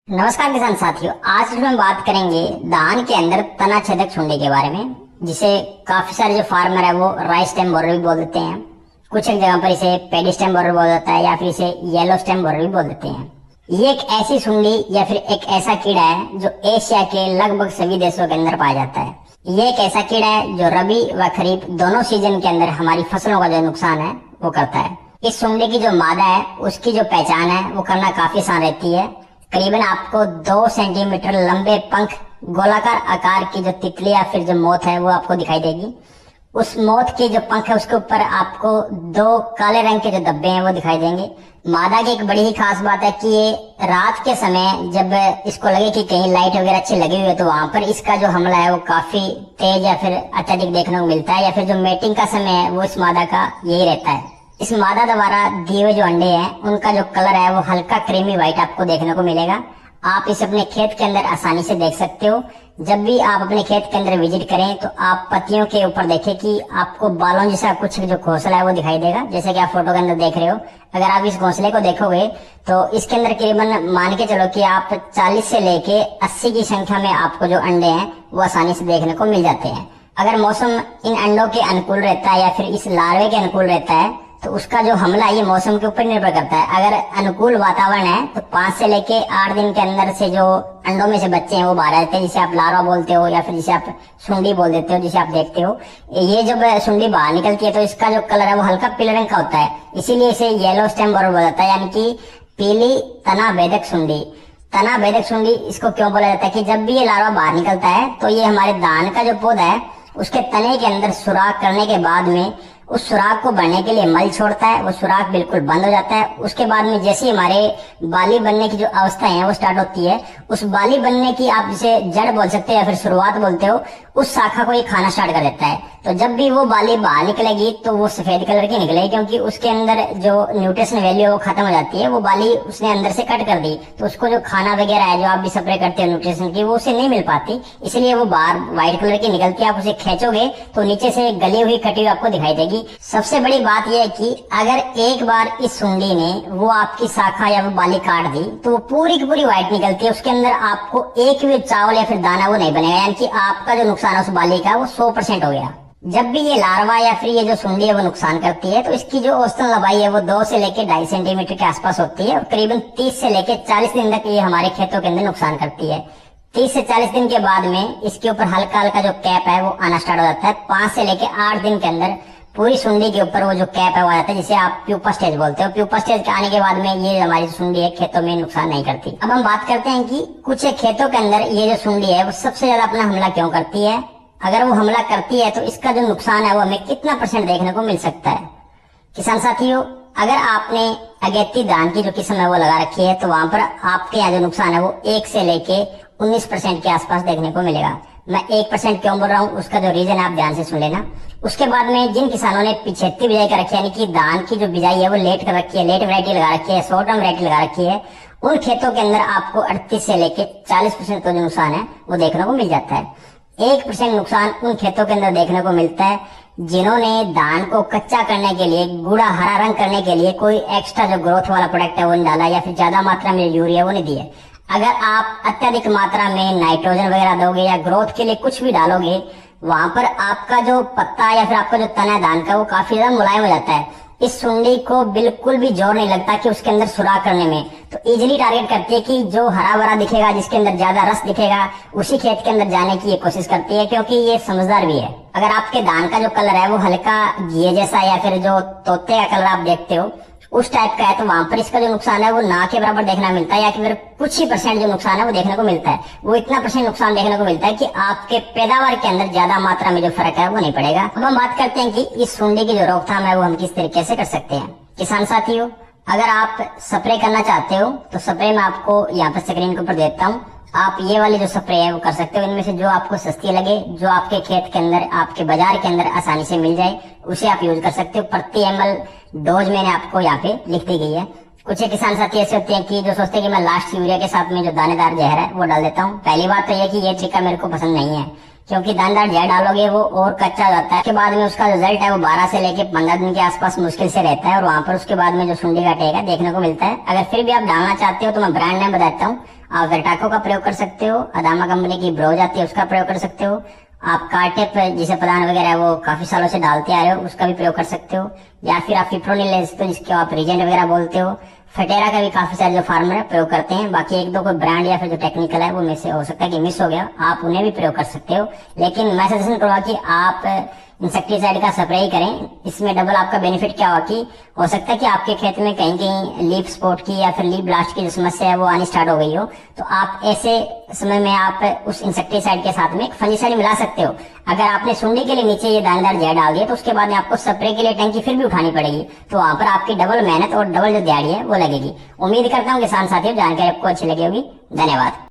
नमस्कार किसान साथियों, आज हम बात करेंगे धान के अंदर तना छेदक सुंडी के बारे में, जिसे काफी सारे जो फार्मर है वो राइस स्टेम बोरर भी बोल देते हैं। कुछ एक जगह पर इसे पेडी स्टेम बोरर बोल देता है या फिर इसे येलो स्टेम बोरर भी बोल देते हैं। ये एक ऐसी सुंडी या फिर एक ऐसा कीड़ा है जो एशिया के लगभग सभी देशों के अंदर पाया जाता है। ये एक ऐसा कीड़ा है जो रबी व खरीफ दोनों सीजन के अंदर हमारी फसलों का जो नुकसान है वो करता है। इस सुंडी की जो मादा है उसकी जो पहचान है वो करना काफी आसान रहती है। करीबन आपको 2 सेंटीमीटर लंबे पंख, गोलाकार आकार की जो तितली या फिर जो मोथ है वो आपको दिखाई देगी। उस मोथ के जो पंख है उसके ऊपर आपको 2 काले रंग के जो धब्बे हैं वो दिखाई देंगे। मादा की एक बड़ी ही खास बात है कि ये रात के समय जब इसको लगे कि कहीं लाइट वगैरह अच्छी लगी हुई है तो वहां पर इसका जो हमला है वो काफी तेज या फिर अत्यधिक देखने को मिलता है, या फिर जो मेटिंग का समय है वो इस मादा का यही रहता है। इस मादा द्वारा दिए हुए जो अंडे हैं उनका जो कलर है वो हल्का क्रीमी व्हाइट आपको देखने को मिलेगा। आप इसे अपने खेत के अंदर आसानी से देख सकते हो। जब भी आप अपने खेत के अंदर विजिट करें तो आप पत्तियों के ऊपर देखें कि आपको बालों जैसा कुछ जो घोंसला है वो दिखाई देगा, जैसे कि आप फोटो के अंदर देख रहे हो। अगर आप इस घोंसले को देखोगे तो इसके अंदर करीबन मान के चलो कि आप 40 से लेके 80 की संख्या में आपको जो अंडे हैं वो आसानी से देखने को मिल जाते हैं। अगर मौसम इन अंडों के अनुकूल रहता है या फिर इस लार्वे के अनुकूल रहता है तो उसका जो हमला ये मौसम के ऊपर निर्भर करता है। अगर अनुकूल वातावरण है तो 5 से लेके 8 दिन के अंदर से जो अंडों में से बच्चे हैं वो बाहर आते हैं, जिसे आप लार्वा बोलते हो या फिर जिसे आप सुंडी बोल देते हो, जिसे आप देखते हो। ये जब सुंडी बाहर निकलती है तो इसका जो कलर है वो हल्का पीले रंग का होता है, इसीलिए इसे येलो स्टेम बोरर बोला जाता है, यानी कि पीली तना भेदक सुंडी। तना भेदक सुंडी इसको क्यों बोला जाता है कि जब भी ये लार्वा बाहर निकलता है तो ये हमारे धान का जो पौधा है उसके तने के अंदर सुराख करने के बाद में उस सुराख को भरने के लिए मल छोड़ता है। वो सुराख बिल्कुल बंद हो जाता है। उसके बाद में जैसे ही हमारे बाली बनने की जो अवस्था है वो स्टार्ट होती है, उस बाली बनने की आप जिसे जड़ बोल सकते हो या फिर शुरुआत बोलते हो, उस शाखा को ये खाना स्टार्ट कर देता है। तो जब भी वो बाली बाहर निकलेगी तो वो सफेद कलर की निकलेगी, क्योंकि उसके अंदर जो न्यूट्रिशन वैल्यू है वो खत्म हो जाती है। वो बाली उसने अंदर से कट कर दी तो उसको जो खाना वगैरह है जो आप भी स्प्रे करते हो न्यूट्रिशन की, वो उसे नहीं मिल पाती, इसलिए वो बाहर व्हाइट कलर की निकलती है। आप उसे खींचोगे तो नीचे से गली हुई कटी हुई आपको दिखाई देगी। सबसे बड़ी बात यह है कि अगर एक बार इस सुंडी ने वो आपकी शाखा या वो बाली काट दी तो वो पूरी की पूरी व्हाइट निकलती है। उसके अंदर आपको एक भी चावल या फिर दाना वो नहीं बनेगा, यानी कि आपका जो नुकसान है उस बाली का वो 100% हो गया। जब भी ये लार्वा या फिर ये जो सुंडी है वो नुकसान करती है तो इसकी जो औसतन लंबाई है वो 2 से लेके 2.5 सेंटीमीटर के आसपास होती है और करीबन 30 से लेके 40 दिन तक ये हमारे खेतों के अंदर नुकसान करती है। 30 से 40 दिन के बाद में इसके ऊपर हल्का हल्का जो कैप है वो आना स्टार्ट हो जाता है। 5 से लेके 8 दिन के अंदर पूरी सुंडी के ऊपर वो जो कैप है वो आ जाता है, जिसे आप प्यूपा स्टेज बोलते हो। प्यूपा स्टेज के आने के बाद में ये हमारी सुंडी है खेतों में नुकसान नहीं करती। अब हम बात करते हैं कि कुछ खेतों के अंदर ये जो सुंडी है वो सबसे ज्यादा अपना हमला क्यों करती है। अगर वो हमला करती है तो इसका जो नुकसान है वो हमें कितना % देखने को मिल सकता है। किसान साथियों, अगर आपने अगेती धान की जो किस्म है वो लगा रखी है तो वहां पर आपके यहाँ जो नुकसान है वो 1 से लेके 19% के आसपास देखने को मिलेगा। मैं 1% क्यों बोल रहा हूँ उसका जो रीजन है आप ध्यान से सुन लेना। उसके बाद में जिन किसानों ने पिछेती बिजाई कर रखी है, यानी कि धान की जो बिजाई है वो लेट कर रखी है, लेट वैरायटी लगा रखी है, शॉर्ट टर्म वैरायटी लगा रखी है, उन खेतों के अंदर आपको 38 से लेके 40% का जो नुकसान है वो देखने को मिल जाता है। 1% नुकसान उन खेतों के अंदर देखने को मिलता है जिन्होंने धान को कच्चा करने के लिए, गूढ़ा हरा रंग करने के लिए कोई एक्स्ट्रा जो ग्रोथ वाला प्रोडक्ट है वो नहीं डाला या फिर ज्यादा मात्रा में यूरिया वो नहीं दिया। अगर आप अत्यधिक मात्रा में नाइट्रोजन वगैरह दोगे या ग्रोथ के लिए कुछ भी डालोगे, वहां पर आपका जो पत्ता या फिर आपका जो तना है धान का वो काफी ज्यादा मुलायम हो जाता है। इस सुंडी को बिल्कुल भी जोर नहीं लगता कि उसके अंदर सुराख करने में, तो इजीली टारगेट करती है कि जो हरा भरा दिखेगा, जिसके अंदर ज्यादा रस दिखेगा, उसी खेत के अंदर जाने की ये कोशिश करती है, क्योंकि ये समझदार भी है। अगर आपके धान का जो कलर है वो हल्का घिये जैसा या फिर जो तोते का कलर आप देखते हो उस टाइप का है तो वहां पर इसका जो नुकसान है वो ना के बराबर देखना मिलता है, या फिर कुछ ही % जो नुकसान है वो देखने को मिलता है। वो इतना % नुकसान देखने को मिलता है कि आपके पैदावार के अंदर ज्यादा मात्रा में जो फर्क है वो नहीं पड़ेगा। अब हम बात करते हैं कि इस सुंडी की जो रोकथाम है वो हम किस तरीके से कर सकते हैं। किसान साथियों, अगर आप स्प्रे करना चाहते हो तो स्प्रे में आपको यहाँ पर स्क्रीन के ऊपर देता हूँ, आप ये वाली जो स्प्रे है वो कर सकते हो। इनमें से जो आपको सस्ती लगे, जो आपके खेत के अंदर, आपके बाजार के अंदर आसानी से मिल जाए, उसे आप यूज कर सकते हो। प्रति ml डोज मैंने आपको यहाँ पे लिख दी गई है। कुछ किसान साथी ऐसे होते हैं कि जो सोचते हैं कि मैं लास्ट यूरिया के साथ में जो दानेदार जहर है वो डाल देता हूँ। पहली बात तो यह कि ये तरीका मेरे को पसंद नहीं है, क्योंकि दानेदार जहर डालोगे वो और कच्चा हो जाता है। उसके बाद में उसका रिजल्ट है वो 12 से लेके 15 दिन के आसपास मुश्किल से रहता है, और वहां पर उसके बाद में जो सुंडी का अटैक है देखने को मिलता है। अगर फिर भी आप डालना चाहते हो तो मैं ब्रांड नेम बताता हूँ। आप वर्टाको का प्रयोग कर सकते हो, अदामा कंपनी की ब्रोज आती है उसका प्रयोग कर सकते हो। आप कार्टेप जिसे प्रधान वगैरह है वो काफी सालों से डालते आ रहे हो, उसका भी प्रयोग कर सकते हो। या फिर आप फिप्रोनिल ले सकते हो, जिसको आप रीजेंट वगैरह बोलते हो। फटेरा का भी काफी सारे जो फार्मर है प्रयोग करते हैं। बाकी एक दो कोई ब्रांड या फिर जो टेक्निकल है वो में से हो सकता है कि मिस हो गया, आप उन्हें भी प्रयोग कर सकते हो। लेकिन मैं सजेशन करूंगा कि आप इंसेक्टिसाइड का स्प्रे ही करें। इसमें डबल आपका बेनिफिट क्या होगा कि हो सकता है कि आपके खेत में कहीं कहीं लीफ स्पॉट की या फिर लीफ ब्लास्ट की जो समस्या है वो आनी स्टार्ट हो गई हो, तो आप ऐसे समय में आप उस इंसेक्टिसाइड के साथ में एक फंजीसाइड मिला सकते हो। अगर आपने सुंडी के लिए नीचे ये दानेदार जहर डाल दिया तो उसके बाद में आपको स्प्रे के लिए टंकी फिर भी उठानी पड़ेगी, तो वहां पर आपकी डबल मेहनत और डबल जो दिहाड़ी है वो लगेगी। उम्मीद करता हूँ किसान साथियों जानकारी आपको अच्छी लगी होगी। धन्यवाद।